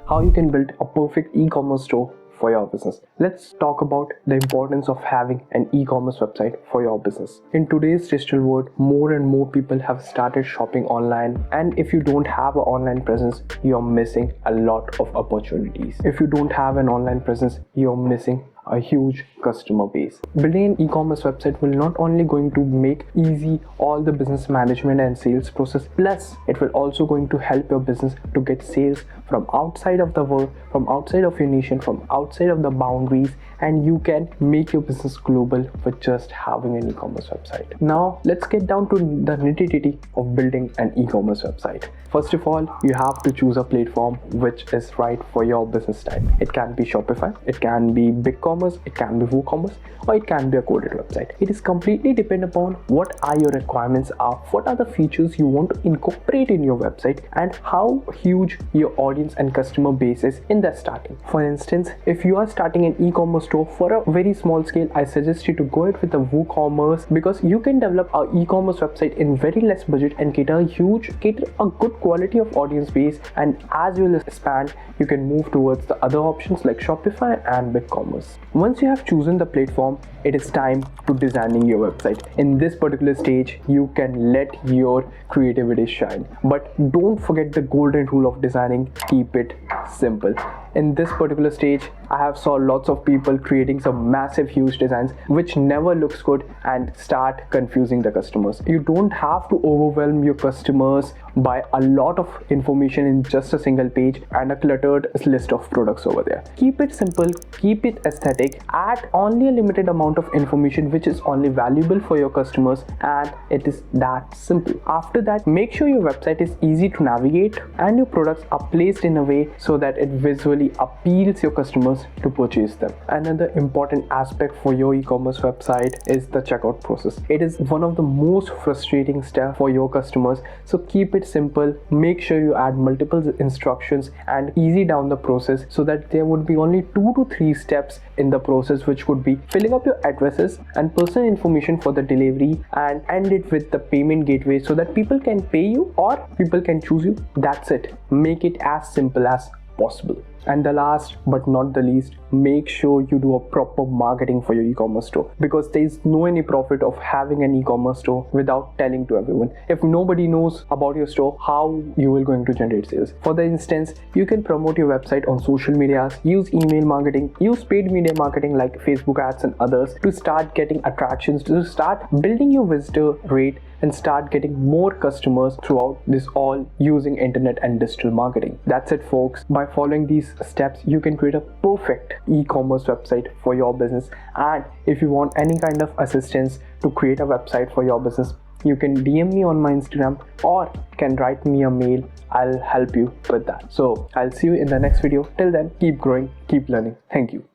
how you can build a perfect e-commerce store for your business. Let's talk about the importance of having an e-commerce website for your business. In today's digital world, more and more people have started shopping online, and if you don't have an online presence, you're missing a lot of opportunities. If you don't have an online presence, you're missing a huge customer base. Building an e-commerce website will not only going to make easy all the business management and sales process, plus it will also going to help your business to get sales from outside of the world, from outside of your nation, from outside of the boundaries, and you can make your business global with just having an e-commerce website. Now let's get down to the nitty-gritty of building an e-commerce website. First of all, you have to choose a platform which is right for your business type. It can be Shopify, it can be BigCommerce, it can be WooCommerce, or it can be a coded website. It is completely dependent upon what are your requirements are, what are the features you want to incorporate in your website, and how huge your audience and customer base is in the starting. For instance, if you are starting an e-commerce store for a very small scale, I suggest you to go ahead with the WooCommerce, because you can develop an e-commerce website in very less budget and cater a good quality of audience base, and as you will expand, you can move towards the other options like Shopify and BigCommerce. Once you have chosen the platform, it is time to designing your website. In this particular stage, you can let your creativity shine, but don't forget the golden rule of designing: keep it simple. In this particular stage, I have saw lots of people creating some massive huge designs which never looks good and start confusing the customers. You don't have to overwhelm your customers by a lot of information in just a single page and a cluttered list of products over there. Keep it simple, keep it aesthetic, add only a limited amount of information which is only valuable for your customers, and it is that simple. After that, make sure your website is easy to navigate and your products are placed in a way so that it visually appeals your customers to purchase them. Another important aspect for your e-commerce website is the checkout process. It is one of the most frustrating steps for your customers, so keep it simple. Make sure you add multiple instructions and easy down the process so that there would be only 2 to 3 steps in the process, which could be filling up your addresses and personal information for the delivery, and end it with the payment gateway so that people can pay you or people can choose you. That's it. Make it as simple as possible. And the last but not the least, make sure you do a proper marketing for your e-commerce store, because there is no any profit of having an e-commerce store without telling to everyone. If nobody knows about your store, how you will going to generate sales? For the instance, you can promote your website on social medias, use email marketing, use paid media marketing like Facebook ads and others to start getting attractions, to start building your visitor rate and start getting more customers throughout this, all using internet and digital marketing. That's it, folks. By following these steps, you can create a perfect e-commerce website for your business. And if you want any kind of assistance to create a website for your business, you can DM me on my Instagram or can write me a mail. I'll help you with that. So I'll see you in the next video. Till then, keep growing, keep learning. Thank you.